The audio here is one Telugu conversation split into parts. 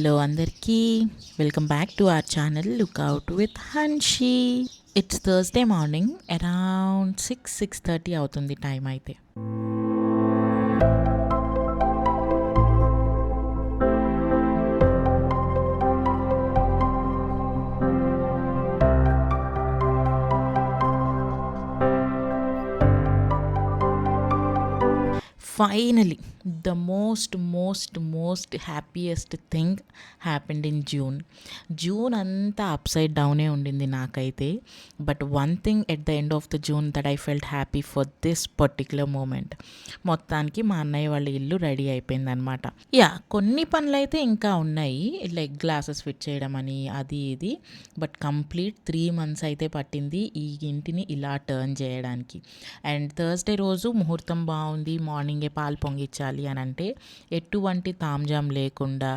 హలో అందరికీ, welcome back to our channel lookout with Hanshi. It's Thursday morning, around 6:30 అవుతుంది టైం అయితే. Finally, the most happiest thing happened in June అంతా అప్సైడ్ డౌనే ఉండింది నాకైతే. But one thing at the end of the June that I felt happy for this particular moment. మొత్తానికి మా అన్నయ్య వాళ్ళ ఇల్లు రెడీ అయిపోయిందనమాట. కొన్ని పనులు అయితే ఇంకా ఉన్నాయి, లైక్ గ్లాసెస్ ఫిట్ చేయడం అని అది ఇది. బట్ కంప్లీట్ 3 months అయితే పట్టింది ఈ ఇంటిని ఇలా టర్న్ చేయడానికి. అండ్ థర్స్డే రోజు ముహూర్తం బాగుంది, మార్నింగే పాలు పొంగిచ్చాలి అని అంటే ఎటువంటి తాంజాం లేకుండా,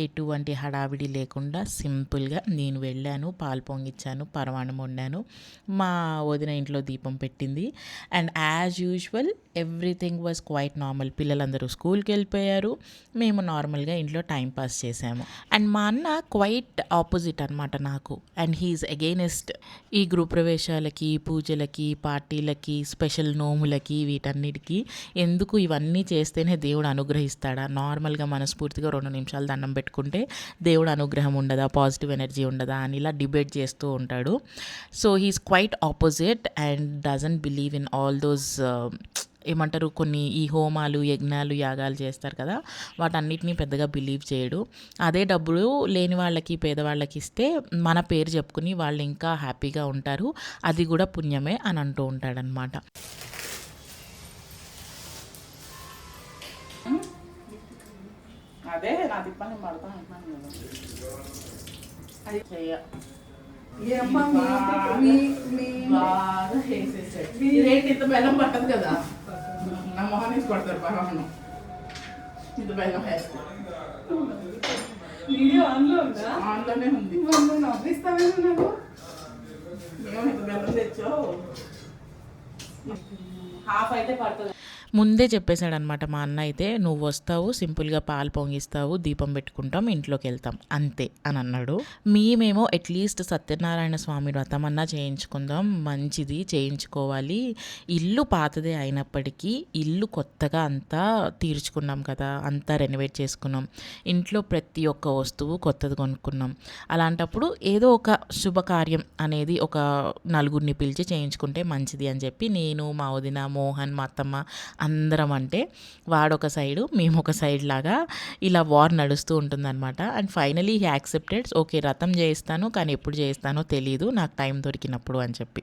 ఎటువంటి హడావిడి లేకుండా సింపుల్గా నేను వెళ్ళాను, పాలు పొంగిచ్చాను, పరమాణం వండాను, మా వదిన ఇంట్లో దీపం పెట్టింది. And as usual everything was quite normal. పిల్లలందరూ స్కూల్కి వెళ్ళిపోయారు, మేము నార్మల్గా ఇంట్లో టైం పాస్ చేసాము. అండ్ మా అన్న క్వైట్ ఆపోజిట్ అనమాట నాకు. అండ్ హీఈస్ అగెయినెస్ట్ ఈ గృహప్రవేశాలకి, పూజలకి, పార్టీలకి, స్పెషల్ నోములకి, వీటన్నిటికీ. ఎందుకు ఇవన్నీ చేస్తేనే దేవుడు అనుగ్రహిస్తాడా? నార్మల్గా మనస్ఫూర్తిగా 2 నిమిషాలు దండం పెట్టుకుంటే దేవుడు అనుగ్రహం ఉండదా, పాజిటివ్ ఎనర్జీ ఉండదా అని ఇలా డిబేట్ చేస్తూ ఉంటాడు. So he is quite opposite and doesn't believe in all those ఏమంటారు, కొన్ని ఈ హోమాలు, యజ్ఞాలు, యాగాలు చేస్తారు కదా, వాటన్నిటినీ పెద్దగా బిలీవ్ చేయడు. అదే డబ్బులు లేని వాళ్ళకి, పేదవాళ్ళకి ఇస్తే మన పేరు చెప్పుకుని వాళ్ళు ఇంకా హ్యాపీగా ఉంటారు, అది కూడా పుణ్యమే అని అంటూ ఉంటాడనమాట. అదే నా తిప్పని పడతా అంటున్నాను కదా, అది చెయ్య బాగా వేసేసాడు. ఇదేంటి ఇంత బెల్లం పట్టదు కదా, నా మొహం వేసి కొడతారు పరమాణం. ఇంత బెల్లం వేస్తారు. వీడియో ఆన్లో ఉందా? ఆన్లోనే ఉంది. నవ్విస్తావేమో నాకు. మేము ఇంత బెల్లం తెచ్చావు, హాఫ్ అయితే పడుతుంది. ముందే చెప్పేశాడనమాట మా అన్న అయితే, నువ్వు వస్తావు, సింపుల్గా పాలు పొంగిస్తావు, దీపం పెట్టుకుంటాం, ఇంట్లోకి వెళ్తాం అంతే అని అన్నాడు. మేమేమో అట్లీస్ట్ సత్యనారాయణ స్వామి వ్రతం అన్నా చేయించుకుందాం, మంచిది చేయించుకోవాలి, ఇల్లు పాతదే అయినప్పటికీ ఇల్లు కొత్తగా అంతా తీర్చుకున్నాం కదా, అంతా రెనోవేట్ చేసుకున్నాం, ఇంట్లో ప్రతి ఒక్క వస్తువు కొత్తది కొనుక్కున్నాం. అలాంటప్పుడు ఏదో ఒక శుభకార్యం అనేది ఒక నలుగురిని పిలిచి చేయించుకుంటే మంచిది అని చెప్పి నేను, మా వదిన, మోహన్, మా అత్తమ్మ అందరం, అంటే వాడొక సైడు మేము ఒక సైడ్ లాగా ఇలా వార్ నడుస్తూ ఉంటుందన్నమాట. And finally he accepted. Okay, రథం చేయిస్తాను, కానీ ఎప్పుడు చేయిస్తానో తెలీదు, నాకు టైం దొరికినప్పుడు అని చెప్పి.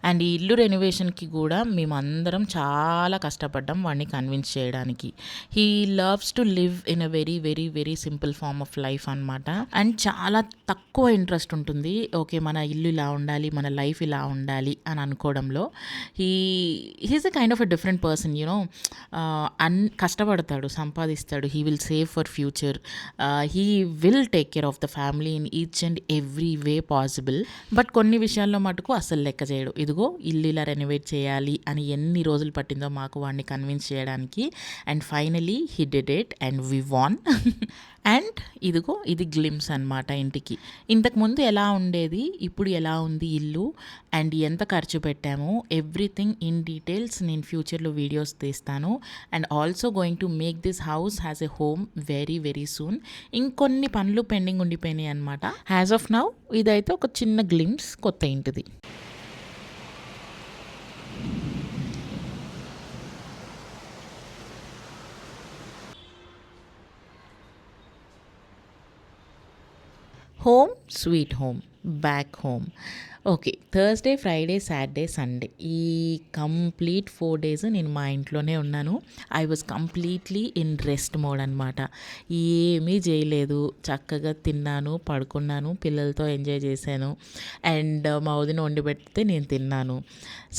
అండ్ ఈ ఇల్లు రెనోవేషన్కి కూడా మేము అందరం చాలా కష్టపడ్డాం వాడిని కన్విన్స్ చేయడానికి. He loves to live in a very very very simple form of life అనమాట. అండ్ చాలా తక్కువ ఇంట్రెస్ట్ ఉంటుంది, ఓకే మన ఇల్లు ఇలా ఉండాలి, మన లైఫ్ ఇలా ఉండాలి అని అనుకోవడంలో. He's a kind of a different person, you know. కష్టపడతాడు, సంపాదిస్తాడు, he will save for future, he will take care of the family in each and every way possible. But కొన్ని విషయాల్లో మటుకు అసలు లెక్క చేయడు. ఇదిగో ఇల్లు ఇలా రెనోవేట్ చేయాలి అని ఎన్ని రోజులు పట్టిందో మాకు వాడిని కన్విన్స్ చేయడానికి. And finally he did it and we won. And ఇదిగో ఇది గ్లిమ్స్ అనమాట ఇంటికి. ఇంతకుముందు ఎలా ఉండేది, ఇప్పుడు ఎలా ఉంది ఇల్లు, అండ్ ఎంత ఖర్చు పెట్టాము, ఎవ్రీథింగ్ ఇన్ డీటెయిల్స్ నేను ఫ్యూచర్లో వీడియోస్ తీస్తాను. And also going to make this house has a home very very soon. ఇంకొన్ని పనులు పెండింగ్ ఉండిపోయినాయి అనమాట. యాజ్ ఆఫ్ నౌ ఇదైతే ఒక చిన్న గ్లిమ్స్ కొత్త ఇంటిది. Home sweet home, back home. Okay, Thursday, Friday, Saturday, Sunday ఈ కంప్లీట్ 4 days నేను మా ఇంట్లోనే ఉన్నాను. I was completely in rest mode అనమాట. ఏమీ చేయలేదు, చక్కగా తిన్నాను, పడుకున్నాను, పిల్లలతో ఎంజాయ్ చేశాను. అండ్ మా వదిన వండి పెడితే నేను తిన్నాను.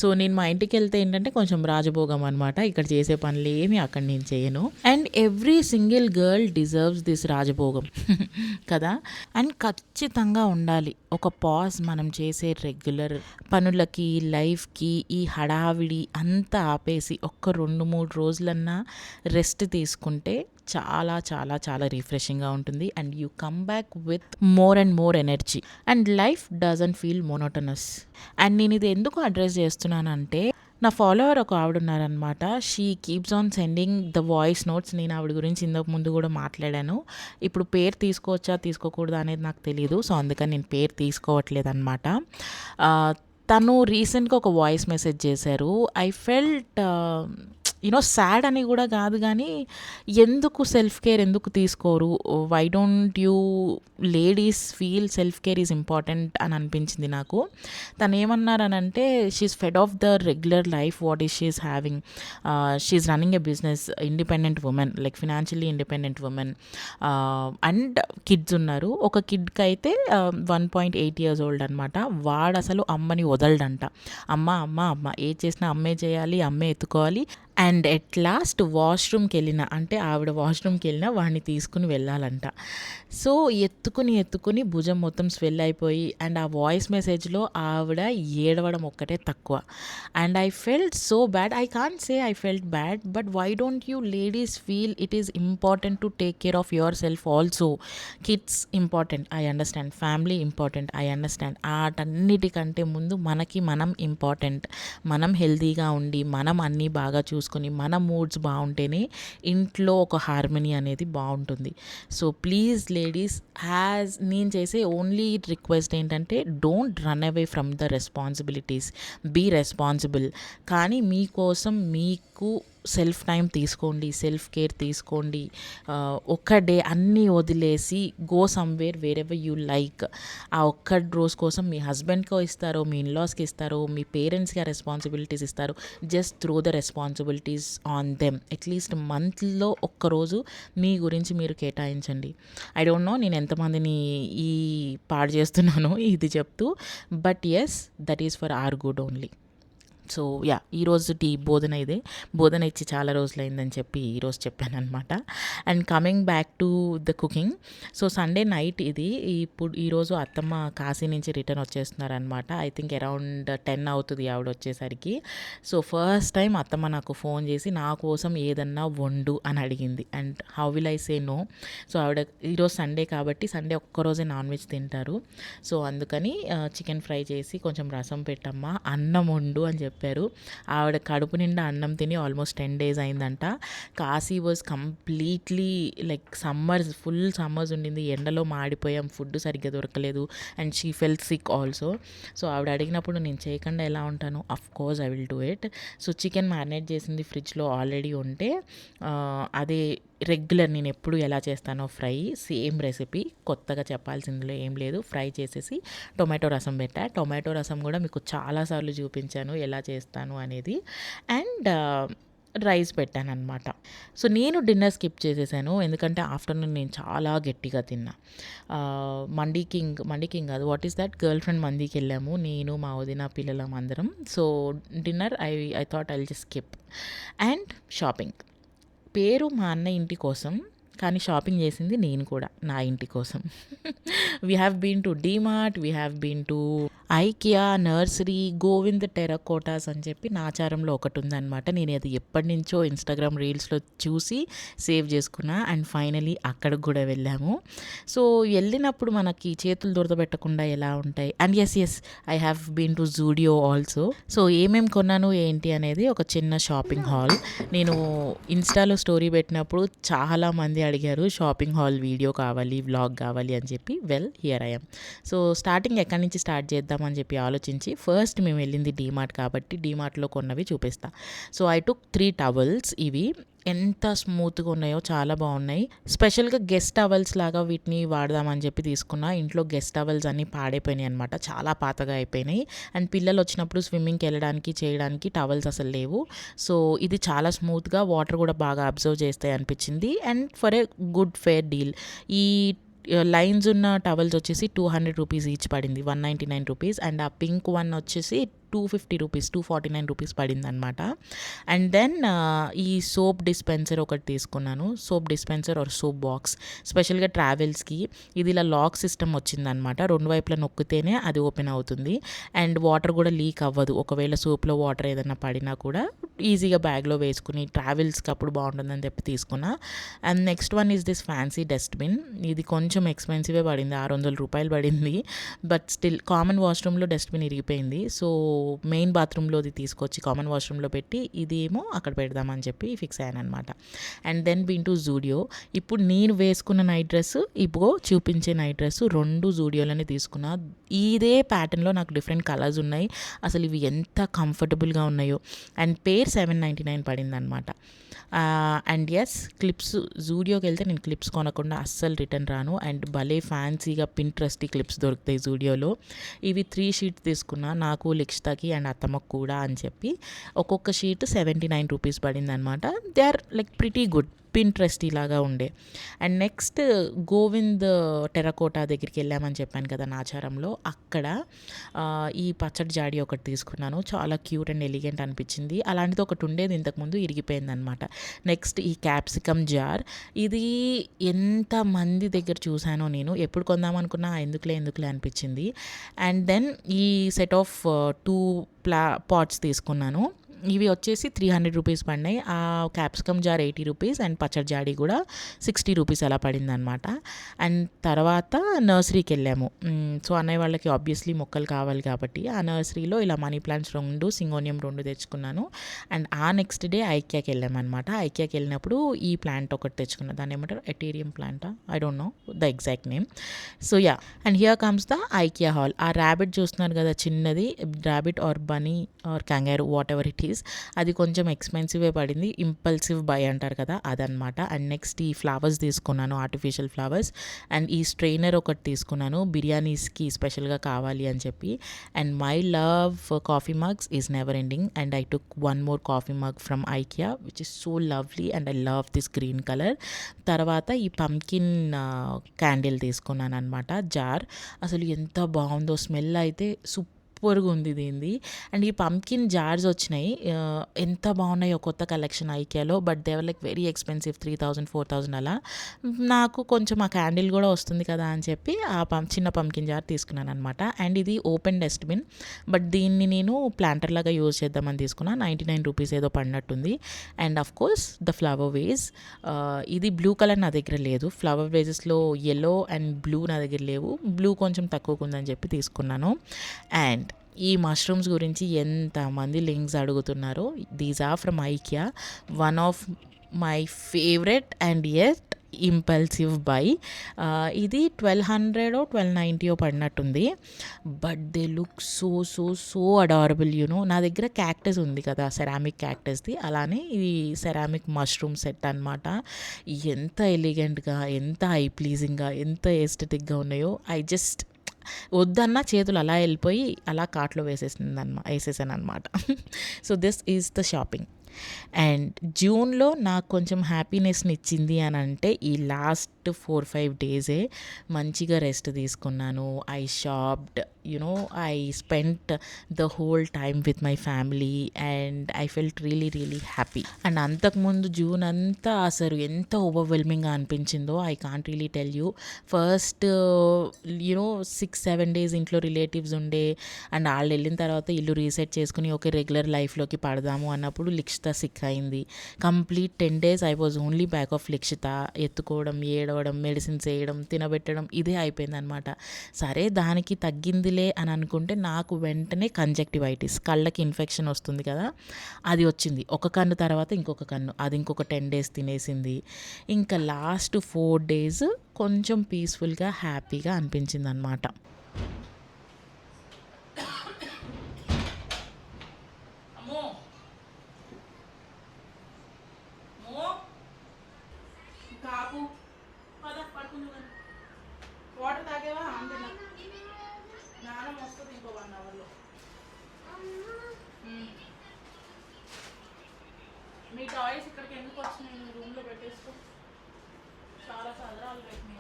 సో నేను మా ఇంటికి వెళ్తే ఏంటంటే కొంచెం రాజభోగం అనమాట, ఇక్కడ చేసే పనులు ఏమి అక్కడ నేను చేయను. And every single girl deserves this రాజభోగం కదా. అండ్ ఖచ్చితంగా ఉండాలి ఒక పాజ్ మనం చేసే రెగ్యులర్ పనులకి, లైఫ్కి, ఈ హడావిడి అంతా ఆపేసి ఒక్క 2-3 రోజులన్నా రెస్ట్ తీసుకుంటే చాలా చాలా చాలా రిఫ్రెషింగ్గా ఉంటుంది and you come back with more and more energy and life doesn't feel monotonous. And నేను ఇది ఎందుకు అడ్రస్ చేస్తున్నానంటే నా ఫాలోవర్ ఒక ఆవిడ ఉన్నారనమాట. She keeps on sending the voice notes. నేను ఆవిడ గురించి ఇంతకు ముందు కూడా మాట్లాడాను. ఇప్పుడు పేరు తీసుకోవచ్చా తీసుకోకూడదా అనేది నాకు తెలియదు, సో అందుకని నేను పేరు తీసుకోవట్లేదు అనమాట. తను రీసెంట్గా ఒక వాయిస్ మెసేజ్ చేశారు. ఐ ఫెల్ట్ సాడ్ అని కూడా కాదు, కానీ ఎందుకు సెల్ఫ్ కేర్ ఎందుకు తీసుకోరు, why don't you ladies feel self care is important అని అనిపించింది నాకు. తను ఏమన్నారనంటే she's fed of the regular life what is she's having. She's running a business, independent woman, like financially independent woman, and kids ఉన్నారు. ఒక కిడ్కి అయితే 1.8 years old అనమాట. వాడు అసలు అమ్మని వదలడంట. అమ్మ అమ్మ అమ్మ ఏది చేసినా అమ్మే చేయాలి, అమ్మే ఎత్తుకోవాలి. అండ్ ఎట్ లాస్ట్ వాష్రూమ్కి వెళ్ళిన, అంటే ఆవిడ వాష్రూమ్కి వెళ్ళినా వాడిని తీసుకుని వెళ్ళాలంట. సో ఎత్తుకుని భుజం మొత్తం స్వెల్ అయిపోయి, అండ్ ఆ వాయిస్ మెసేజ్లో ఆవిడ ఏడవడం ఒక్కటే తక్కువ. And I felt so bad. I can't say I felt bad, but why don't you ladies feel it is important to take care of yourself also. Kids important, I understand. Family important, I understand. వాటన్నిటికంటే ముందు మనం ఇంపార్టెంట్. మనం హెల్తీగా ఉండి, మనం అన్నీ బాగా చూసుకొని, మన మూడ్స్ బాగుంటేనే ఇంట్లో ఒక హార్మనీ అనేది బాగుంటుంది. సో ప్లీజ్ లేడీస్, నేను చేసే ఓన్లీ రిక్వెస్ట్ ఏంటంటే don't run away from the responsibilities, be responsible. కానీ మీకోసం మీకు సెల్ఫ్ టైం తీసుకోండి, సెల్ఫ్ కేర్ తీసుకోండి. ఒక్క డే అన్నీ వదిలేసి go somewhere wherever you like. ఆ ఒక్క రోజు కోసం మీ హస్బెండ్కో ఇస్తారో, మీ ఇన్లాస్కి ఇస్తారో, మీ పేరెంట్స్కి ఆ రెస్పాన్సిబిలిటీస్ ఇస్తారు. Just throw the responsibilities on them. At least మంత్లో ఒక్కరోజు మీ గురించి మీరు కేటాయించండి. ఐ డోంట్ నో నేను ఎంతమందిని ఈ పాడు చేస్తున్నానో ఇది చెప్తూ, but yes, that is for our good only. So ఈరోజు బోధన ఇదే. బోధన ఇచ్చి చాలా రోజులైందని చెప్పి ఈరోజు చెప్పాను అనమాట. And coming back to the cooking. So Sunday night ఇది. ఈరోజు అత్తమ్మ కాశీ నుంచి రిటర్న్ వచ్చేస్తున్నారనమాట. ఐ థింక్ అరౌండ్ 10 అవుతుంది ఆవిడ వచ్చేసరికి. సో ఫస్ట్ టైం అత్తమ్మ నాకు ఫోన్ చేసి నా కోసం ఏదన్నా వండు అని అడిగింది. And how will I say no. So ఆవిడ ఈరోజు సండే కాబట్టి, సండే ఒక్కరోజే నాన్ వెజ్ తింటారు. సో అందుకని చికెన్ ఫ్రై చేసి కొంచెం రసం పెట్టమ్మా, అన్నం వండు అని చెప్పారు. ఆవిడ కడుపు నిండా అన్నం తిని ఆల్మోస్ట్ 10 days అయిందంట. Kashi was completely like full summers ఉండింది. ఎండలో మాడిపోయాం, ఫుడ్ సరిగ్గా దొరకలేదు. And she felt sick also. So ఆవిడ అడిగినప్పుడు నేను చేయకుండా ఎలా ఉంటాను? Of course I will do it. So chicken marinate చేసింది ఫ్రిడ్జ్లో ఆల్రెడీ ఉంటే, అదే రెగ్యులర్ నేను ఎప్పుడు ఎలా చేస్తానో ఫ్రై, సేమ్ రెసిపీ, కొత్తగా చెప్పాల్సిందిలో ఏం లేదు. ఫ్రై చేసేసి టొమాటో రసం పెట్టా. టొమాటో రసం కూడా మీకు చాలాసార్లు చూపించాను ఎలా చేస్తాను అనేది. అండ్ రైస్ పెట్టాను అనమాట. సో నేను డిన్నర్ స్కిప్ చేసేసాను, ఎందుకంటే ఆఫ్టర్నూన్ నేను చాలా గట్టిగా తిన్నా. మండీ కింగ్ కాదు, what is that, girlfriend మందీకి వెళ్ళాము నేను, మా వదిన, పిల్లలం అందరం. So dinner I thought I will just skip. And shopping. పేరు మా అన్న ఇంటి కోసం, కానీ షాపింగ్ చేసింది నేను కూడా నా ఇంటి కోసం. We have been to DMart, we have been to IKEA, nursery, Govind terracottas అని చెప్పి నా ఆచారంలో ఒకటి ఉందన్నమాట. నేను అది ఎప్పటి నుంచో ఇన్స్టాగ్రామ్ రీల్స్లో చూసి సేవ్ చేసుకున్నా. అండ్ ఫైనలీ అక్కడికి కూడా వెళ్ళాము. సో వెళ్ళినప్పుడు మనకి చేతులు దొరదబెట్టకుండా ఎలా ఉంటాయి. And yes I have been to Zudio also. So ఏమేమి కొన్నాను ఏంటి అనేది ఒక చిన్న షాపింగ్ హాల్. నేను ఇన్స్టాలో స్టోరీ పెట్టినప్పుడు చాలామంది అడిగారు షాపింగ్ హాల్ వీడియో కావాలి, వ్లాగ్ కావాలి అని చెప్పి. Well, here I am. So starting ఎక్కడి నుంచి స్టార్ట్ చేద్దామని చెప్పి ఆలోచించి, ఫస్ట్ మేము వెళ్ళింది డీమార్ట్ కాబట్టి డీమార్ట్లో కొన్నవి చూపిస్తా. So I took 3 towels. ఇవి ఎంత స్మూత్గా ఉన్నాయో, చాలా బాగున్నాయి. స్పెషల్గా గెస్ట్ టవల్స్ లాగా వీటిని వాడదామని చెప్పి తీసుకున్నా. ఇంట్లో గెస్ట్ టవల్స్ అన్నీ పాడైపోయినాయి అనమాట, చాలా పాతగా అయిపోయినాయి. అండ్ పిల్లలు వచ్చినప్పుడు స్విమ్మింగ్కి వెళ్ళడానికి చేయడానికి టవల్స్ అసలు లేవు. సో ఇది చాలా స్మూత్గా, వాటర్ కూడా బాగా అబ్జర్వ్ చేస్తాయి అనిపించింది. And for a good fair deal. ఈ లైన్స్ ఉన్న టవల్స్ వచ్చేసి 200 రూపీస్ ఈచ్ పడింది, 199 రూపీస్. అండ్ ఆ పింక్ వన్ వచ్చేసి 250 రూపీస్, 249 రూపీస్ పడింది అనమాట. అండ్ దెన్ ఈ సోప్ డిస్పెన్సర్ ఒకటి తీసుకున్నాను. Soap dispenser or soap box, స్పెషల్గా ట్రావెల్స్కి. ఇది ఇలా లాక్ సిస్టమ్ వచ్చిందనమాట, 2 వైపులా నొక్కితేనే అది ఓపెన్ అవుతుంది. అండ్ వాటర్ కూడా లీక్ అవ్వదు. ఒకవేళ సోప్లో వాటర్ ఏదైనా పడినా కూడా ఈజీగా బ్యాగ్లో వేసుకుని ట్రావెల్స్కి అప్పుడు బాగుంటుందని చెప్పి తీసుకున్నా. And next one is this fancy dustbin. ఇది కొంచెం ఎక్స్పెన్సివే పడింది, 600 రూపాయలు పడింది. బట్ స్టిల్ కామన్ వాష్రూమ్లో డస్ట్బిన్ ఇరిగిపోయింది. సో మెయిన్ బాత్రూంలోది తీసుకొచ్చి కామన్ వాష్రూమ్లో పెట్టి ఇది ఏమో అక్కడ పెడదామని చెప్పి ఫిక్స్ అయ్యాను అనమాట. And then been to Zudio. ఇప్పుడు నేను వేసుకున్న నైట్ డ్రెస్, ఇప్పుడు చూపించే నైట్ డ్రెస్ 2 జూడియోలోనే తీసుకున్నా. ఇదే ప్యాటర్న్లో నాకు డిఫరెంట్ కలర్స్ ఉన్నాయి. అసలు ఇవి ఎంత కంఫర్టబుల్గా ఉన్నాయో. అండ్ పేర్ 799 పడింది అనమాట. అండ్ ఎస్, క్లిప్స్ జూడియోకి వెళ్తే నేను క్లిప్స్ కొనకుండా అస్సలు రిటర్న్ రాను. అండ్ భలే ఫ్యాన్సీగా పింట్రెస్టీ క్లిప్స్ దొరుకుతాయి జూడియోలో. ఇవి 3 షీట్స్ తీసుకున్నా, నాకు, లిక్షితకి అండ్ అత్తమ్మకు కూడా అని చెప్పి. ఒక్కొక్క షీట్ 79 రూపీస్ పడింది అనమాట. They are like pretty good, Pinteresty లాగా ఉండే. అండ్ నెక్స్ట్ గోవింద్ టెరకోటా దగ్గరికి వెళ్ళామని చెప్పాను కదా నాచారంలో. అక్కడ ఈ పచ్చడి జాడి ఒకటి తీసుకున్నాను. చాలా క్యూట్ అండ్ ఎలిగెంట్ అనిపించింది. అలాంటిది ఒకటి ఉండేది ఇంతకుముందు, ఇరిగిపోయింది అనమాట. నెక్స్ట్ ఈ క్యాప్సికమ్ జార్. ఇది ఎంతమంది దగ్గర చూశానో నేను, ఎప్పుడు కొందామనుకున్నా ఎందుకులే అనిపించింది. అండ్ దెన్ ఈ సెట్ ఆఫ్ 2 పాట్స్ తీసుకున్నాను. ఇవి వచ్చేసి 300 రూపీస్ పడినాయి. ఆ క్యాప్సికమ్ జార్ 80 రూపీస్ అండ్ పచ్చడి జాడీ కూడా 60 రూపీస్ అలా పడింది అనమాట. అండ్ తర్వాత నర్సరీకి వెళ్ళాము. సో అన్నయ్య వాళ్ళకి ఆబ్వియస్లీ మొక్కలు కావాలి కాబట్టి ఆ నర్సరీలో ఇలా మనీ ప్లాంట్స్ 2, సింగోనియం 2 తెచ్చుకున్నాను. అండ్ ఆ నెక్స్ట్ డే ఐకియాకి వెళ్ళామన్నమాట. ఐకియాకి వెళ్ళినప్పుడు ఈ ప్లాంట్ ఒకటి తెచ్చుకున్నాను. దాన్ని ఏమంటారు, ఎటీరియం ప్లాంటా, I don't know the exact name. So yeah, and here comes the IKEA haul. ఆ ర్యాబిట్ చూస్తున్నారు కదా, చిన్నది rabbit or bunny or kangaroo, whatever it is. అది కొంచెం ఎక్స్పెన్సివే పడింది, ఇంపల్సివ్ బై అంటారు కదా, అదనమాట. అండ్ నెక్స్ట్ ఈ ఫ్లవర్స్ తీసుకున్నాను, ఆర్టిఫిషియల్ ఫ్లవర్స్. అండ్ ఈ స్ట్రెయినర్ ఒకటి తీసుకున్నాను, బిర్యానీస్కి స్పెషల్గా కావాలి అని చెప్పి. And my love for coffee mugs is never ending. And I took 1 more coffee mug from IKEA which is so lovely and I love this green colour. తర్వాత ఈ పంకిన్ క్యాండిల్ తీసుకున్నాను అనమాట, జార్. అసలు ఎంత బాగుందో, స్మెల్ అయితే సూపర్గా ఉంది దీనిది. అండ్ ఈ పంకిన్ జార్స్ వచ్చినాయి, ఎంత బాగున్నాయో, కొత్త కలెక్షన్ ఐకియాలో. But they're like very expensive, 3000 4000 అలా. నాకు కొంచెం ఆ క్యాండిల్ కూడా వస్తుంది కదా అని చెప్పి ఆ చిన్న పంకిన్ జార్ తీసుకున్నాను అనమాట. అండ్ ఇది ఓపెన్ డస్ట్బిన్, బట్ దీన్ని నేను ప్లాంటర్ లాగా యూజ్ చేద్దామని తీసుకున్నా. 99 రూపీస్ ఏదో పడినట్టుంది. And of course the flower vase. ఇది బ్లూ కలర్ నా దగ్గర లేదు, ఫ్లవర్ వేజెస్లో ఎల్లో అండ్ బ్లూ నా దగ్గర లేవు. బ్లూ కొంచెం తక్కువగా ఉందని చెప్పి తీసుకున్నాను. అండ్ ఈ మష్రూమ్స్ గురించి ఎంతమంది లింక్స్ అడుగుతున్నారో, these are from IKEA, one of my favourite and yet impulsive buy. ఇది 1200 1290 పడినట్టుంది. But they look so so so adorable. నా దగ్గర క్యాక్టస్ ఉంది కదా, సెరామిక్ క్యాక్టస్ది, అలానే ఇది సెరామిక్ మష్రూమ్ సెట్ అనమాట. ఎంత ఎలిగెంట్గా, ఎంత ఐ ప్లీజింగ్గా, ఎంత ఎస్థెటిక్గా ఉన్నాయో. ఐ జస్ట్ వద్దన్న చేతులు అలా వెళ్ళిపోయి అలా కార్ట్లో వేసేసాను అనమాట. So this is the shopping. And జూన్లో నాకు కొంచెం హ్యాపీనెస్ని ఇచ్చింది అని అంటే ఈ లాస్ట్ 4-5 డేసే మంచిగా రెస్ట్ తీసుకున్నాను. I shopped, I spent the whole time with my family and I felt really really happy. And అంతకుముందు జూన్ అంతా అసలు ఎంత ఓవర్వెల్మింగ్గా అనిపించిందో I can't really tell you. First 6-7 days ఇంట్లో రిలేటివ్స్ ఉండే, అండ్ వాళ్ళు వెళ్ళిన తర్వాత ఇల్లు రీసెట్ చేసుకుని ఒక రెగ్యులర్ లైఫ్లోకి పడదాము అన్నప్పుడు లిక్షిత సిక్ అయింది. Complete 10 days I was only back of Likshitha. ఎత్తుకోవడం, ఏడవడం, మెడిసిన్స్ వేయడం, తినబెట్టడం, ఇదే అయిపోయిందనమాట. సరే దానికి తగ్గిందిలే అని అనుకుంటే నాకు వెంటనే కంజక్టివైటిస్, కళ్ళకి ఇన్ఫెక్షన్ వస్తుంది కదా, అది వచ్చింది. ఒక కన్ను తర్వాత ఇంకొక కన్ను, అది ఇంకొక 10 days తినేసింది. ఇంకా లాస్ట్ 4 days కొంచెం పీస్ఫుల్గా హ్యాపీగా అనిపించింది అనమాట. వాటర్ తాగేవా? అంతే, నానం వస్తుంది ఇంకో 1 hourలో. మీ టాయ్స్ ఇక్కడికి ఎందుకు వచ్చినాయి? మీ రూమ్లో పెట్టేసుకో, చాలా చదరాలు పెట్టినాయి.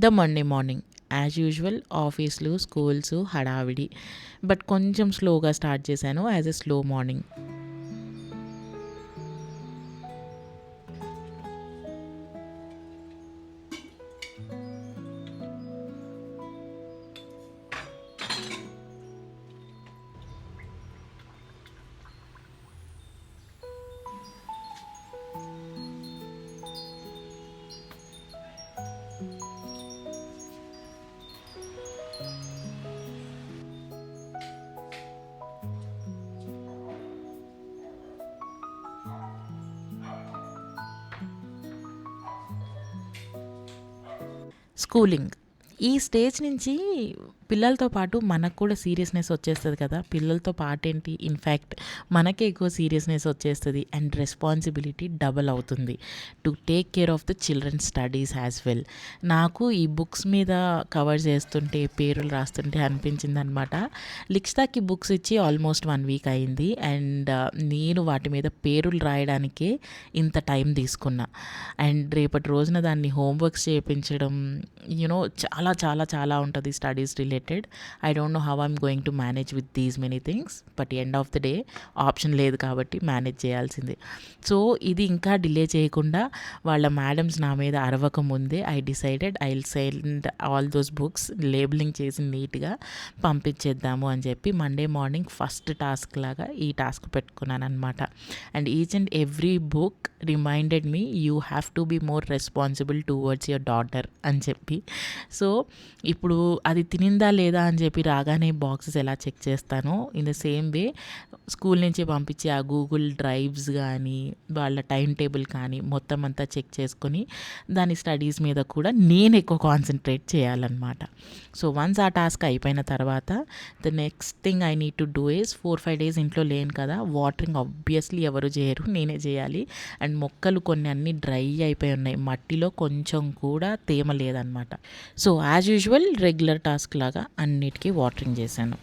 The Monday morning as usual, ఆఫీస్లు, స్కూల్స్, హడావిడి. బట్ కొంచెం స్లోగా స్టార్ట్ చేశాను, as a slow morning. Schooling. ఈ స్టేజ్ నుంచి పిల్లలతో పాటు మనకు కూడా సీరియస్నెస్ వచ్చేస్తుంది కదా. పిల్లలతో పాటేంటి, ఇన్ఫ్యాక్ట్ మనకే ఎక్కువ సీరియస్నెస్ వచ్చేస్తుంది అండ్ రెస్పాన్సిబిలిటీ డబల్ అవుతుంది to take care of the children studies as well. నాకు ఈ బుక్స్ మీద కవర్ చేస్తుంటే, పేర్లు రాస్తుంటే అనిపించింది అనమాట. లిక్షితాకి బుక్స్ ఇచ్చి ఆల్మోస్ట్ 1 వీక్ అయింది అండ్ నేను వాటి మీద పేర్లు రాయడానికే ఇంత టైం తీసుకున్నా. అండ్ రేపటి రోజున దాన్ని హోంవర్క్స్ చేయించడం చాలా చాలా చాలా ఉంటుంది studies related. I don't know how I'm going to manage with these many things, but end of the day option లేదు కాబట్టి మేనేజ్ చేయాల్సిందే. సో ఇది ఇంకా డిలే చేయకుండా వాళ్ళ మేడమ్స్ నా మీద అరవక ముందే I decided I will send all those books labelling చేసి నీట్గా పంపించేద్దాము అని చెప్పి మండే మార్నింగ్ ఫస్ట్ టాస్క్ లాగా ఈ టాస్క్ పెట్టుకున్నాను అనమాట. And each and every book reminded me you have to be more responsible towards your daughter అని చెప్పి. సో ఇప్పుడు అది తినిందా లేదా అని చెప్పి రాగానే బాక్సెస్ ఎలా చెక్ చేస్తానో in the same way school నుంచి పంపించే ఆ గూగుల్ డ్రైవ్స్ కానీ వాళ్ళ టైం టేబుల్ కానీ మొత్తం అంతా చెక్ చేసుకొని దాని స్టడీస్ మీద కూడా నేను ఎక్కువ కాన్సన్ట్రేట్ చేయాలన్నమాట. సో వన్స్ ఆ టాస్క్ అయిపోయిన తర్వాత the next thing I need to do is 4-5 days ఇంట్లో లేను కదా, వాటరింగ్ ఆబ్వియస్లీ ఎవరు చేయరు, నేనే చేయాలి. అండ్ మొక్కలు కొన్ని అన్నీ డ్రై అయిపోయి ఉన్నాయి, మట్టిలో కొంచెం కూడా తేమ లేదనమాట. So as usual regular task లాగా అన్నిటికీ వాటరింగ్ చేశాను.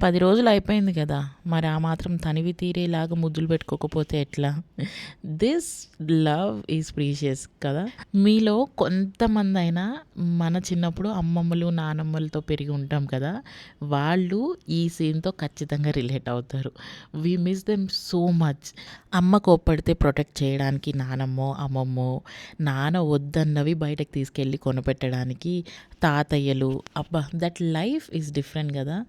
పది రోజులు అయిపోయింది కదా, మరి ఆ మాత్రం తనివి తీరేలాగా ముద్దులు పెట్టుకోకపోతే ఎట్లా? దిస్ లవ్ ఈజ్ ప్రీషియస్ కదా. మీలో కొంతమంది అయినా మన చిన్నప్పుడు అమ్మమ్మలు నానమ్మలతో పెరిగి ఉంటాం కదా, వాళ్ళు ఈ సీన్తో ఖచ్చితంగా రిలేట్ అవుతారు. We miss them so much. అమ్మ కోప్పడితే ప్రొటెక్ట్ చేయడానికి నానమ్మో అమ్మమ్మో, నాన్న వద్దన్నవి బయటకు తీసుకెళ్ళి కొనపెట్టడానికి తాతయ్యలు. అబ్బా, దట్ లైఫ్ ఈజ్ డిఫరెంట్ కదా.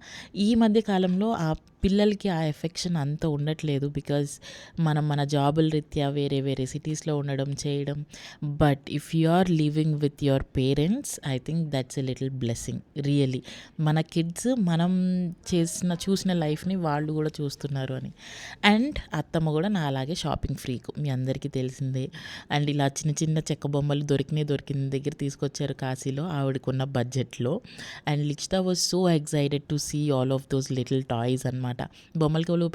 ఈ మధ్య కాలంలో ఆ పిల్లలకి ఆ ఎఫెక్షన్ అంత ఉండట్లేదు, బికాజ్ మన జాబుల రీత్యా వేరే వేరే సిటీస్లో ఉండడం చేయడం. But if you are living with your parents, I think that's a little blessing really. మన కిడ్స్ మనం చూసిన లైఫ్ని వాళ్ళు కూడా చూస్తున్నారు అని. అండ్ అత్తమ్మ కూడా నా అలాగే షాపింగ్ ఫ్రీక్, మీ అందరికీ తెలిసిందే. అండ్ ఇలా చిన్న చిన్న చెక్క బొమ్మలు దొరికిన దగ్గర తీసుకొచ్చారు కాశీలో ఆవిడకున్న బడ్జెట్లో. And Likshitha was so excited to see all of those little toys అనమాట. బొమ్మల కొలువు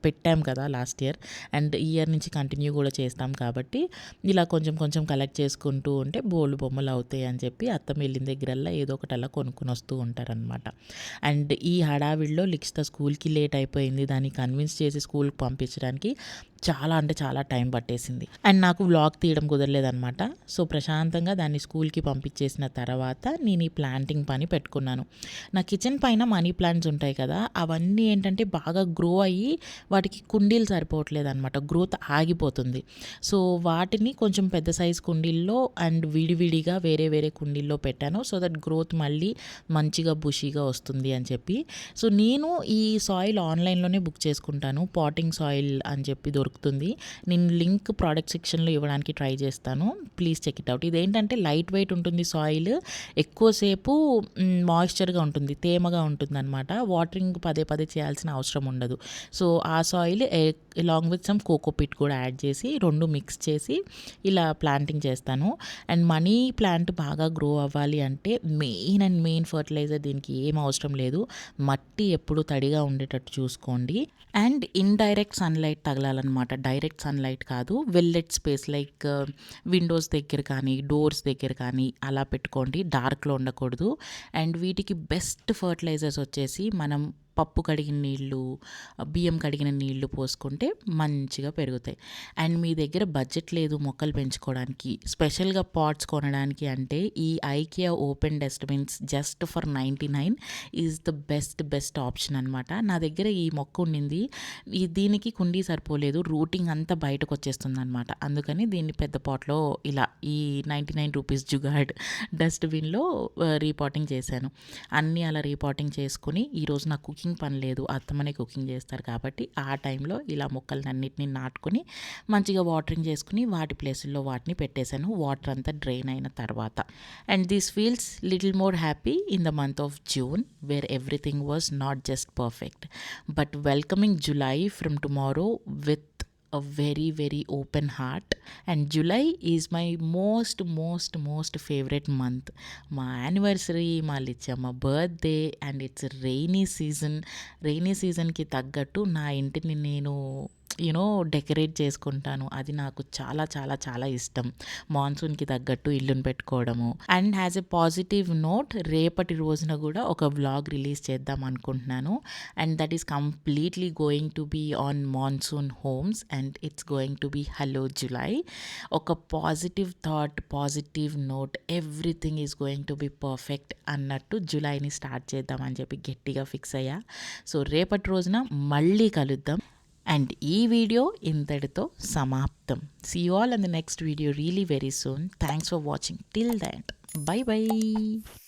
పెట్టాం కదా లాస్ట్ ఇయర్, అండ్ ఈ ఇయర్ నుంచి కంటిన్యూ కూడా చేస్తాం కాబట్టి ఇలా కొంచెం కొంచెం కలెక్ట్ చేసుకుంటూ ఉంటే బోల్డ్ బొమ్మలు అవుతాయి అని చెప్పి అత్తమ్మ వెళ్ళిన దగ్గరల్లా ఏదో ఒకటి అలా కొనుక్కొని వస్తూ ఉంటారనమాట. అండ్ ఈ హడావిడిలో లిక్షిత స్కూల్కి లేట్ అయిపోయింది, దాన్ని కన్విన్స్ చేసి స్కూల్కి పంపించడానికి చాలా అంటే చాలా టైం పట్టేసింది. అండ్ నాకు వ్లాగ్ తీయడం కుదరలేదనమాట. సో ప్రశాంతంగా దాన్ని స్కూల్కి పంపించేసిన తర్వాత నేను ఈ ప్లాంటింగ్ పని పెట్టుకున్నాను. నా కిచెన్ పైన మనీ ప్లాంట్స్ ఉంటాయి కదా, అవన్నీ ఏంటంటే బాగా గ్రో అయ్యి వాటికి కుండీలు సరిపోవట్లేదు అనమాట, గ్రోత్ ఆగిపోతుంది. సో వాటిని కొంచెం పెద్ద సైజ్ కుండీల్లో అండ్ విడివిడిగా వేరే వేరే కుండీల్లో పెట్టాను, సో దట్ గ్రోత్ మళ్ళీ మంచిగా బుషీగా వస్తుంది అని చెప్పి. సో నేను ఈ సాయిల్ ఆన్లైన్లోనే బుక్ చేసుకుంటాను, పాటింగ్ సాయిల్ అని చెప్పి దొరుకుతుంది. నేను లింక్ ప్రోడక్ట్ సెక్షన్లో ఇవ్వడానికి ట్రై చేస్తాను, ప్లీజ్ చెక్ ఇట్ అవుట్. ఇదేంటంటే లైట్ వెయిట్ ఉంటుంది సాయిల్, ఎక్కువసేపు మాయిశ్చర్గా ఉంటుంది, తేమగా ఉంటుంది అనమాట. వాటరింగ్ పదే చేయాల్సిన అవసరం ఉండదు. సో ఆ soil along with some cocopeat కూడా యాడ్ చేసి 2 మిక్స్ చేసి ఇలా ప్లాంటింగ్ చేస్తాను. అండ్ మనీ ప్లాంట్ బాగా గ్రో అవ్వాలి అంటే మెయిన్ ఫర్టిలైజర్ దీనికి ఏం అవసరం లేదు, మట్టి ఎప్పుడు తడిగా ఉండేటట్టు చూసుకోండి. అండ్ ఇండైరెక్ట్ సన్లైట్ తగలాలన్నమాట, డైరెక్ట్ సన్లైట్ కాదు. వెల్లెట్ స్పేస్ లైక్ విండోస్ దగ్గర కానీ డోర్స్ దగ్గర కానీ అలా పెట్టుకోండి, డార్క్లో ఉండకూడదు. అండ్ వీటికి బెస్ట్ ఫర్టిలైజర్స్ వచ్చేసి మనం పప్పు కడిగిన నీళ్ళు, బియ్యం కడిగిన నీళ్ళు పోసుకుంటే మంచిగా పెరుగుతాయి. అండ్ మీ దగ్గర బడ్జెట్ లేదు మొక్కలు పెంచుకోవడానికి, స్పెషల్గా పాట్స్ కొనడానికి అంటే ఈ IKEA open dustbins just for 99 is the best option అనమాట. నా దగ్గర ఈ మొక్క ఉండింది, దీనికి కుండీ సరిపోలేదు, రూటింగ్ అంతా బయటకు వచ్చేస్తుంది అనమాట. అందుకని దీన్ని పెద్ద పాట్లో ఇలా ఈ 99 రూపీస్ జుగాడ్ డస్ట్బిన్లో రీపాటింగ్ చేశాను. అన్నీ అలా రీపాటింగ్ చేసుకుని, ఈరోజు నాకు కుకింగ్ పని లేదు, అత్తమ్మనే కుకింగ్ చేస్తారు కాబట్టి ఆ టైంలో ఇలా మొక్కలన్నిటిని నాటుకుని మంచిగా వాటరింగ్ చేసుకుని వాటి ప్లేసుల్లో వాటిని పెట్టేశాను, వాటర్ అంతా డ్రైన్ అయిన తర్వాత. And this feels little more happy in the month of June where everything was not just perfect but welcoming July from tomorrow with a very open heart. And July is my most favorite month. My anniversary, మా లిచ్చమ్మ బర్త్డే, అండ్ ఇట్స్ రైనీ సీజన్కి తగ్గట్టు నా ఇంటిని నేను డెకరేట్ చేసుకుంటాను. అది నాకు చాలా చాలా చాలా ఇష్టం, మాన్సూన్కి తగ్గట్టు ఇల్లుని పెట్టుకోవడము. And as a positive note, రేపటి రోజున కూడా ఒక వ్లాగ్ రిలీజ్ చేద్దాం అనుకుంటున్నాను. And that is completely going to be on monsoon homes and it's going to be hello July. ఒక positive thought, positive note, everything is going to be perfect అన్నట్టు జులైని స్టార్ట్ చేద్దామని చెప్పి గట్టిగా ఫిక్స్ అయ్యా. సో రేపటి రోజున మళ్ళీ కలుద్దాం. అండ్ ఈ వీడియో ఇంతటితో సమాప్తం. See you all in the next video really very soon. Thanks for watching till that. Bye bye.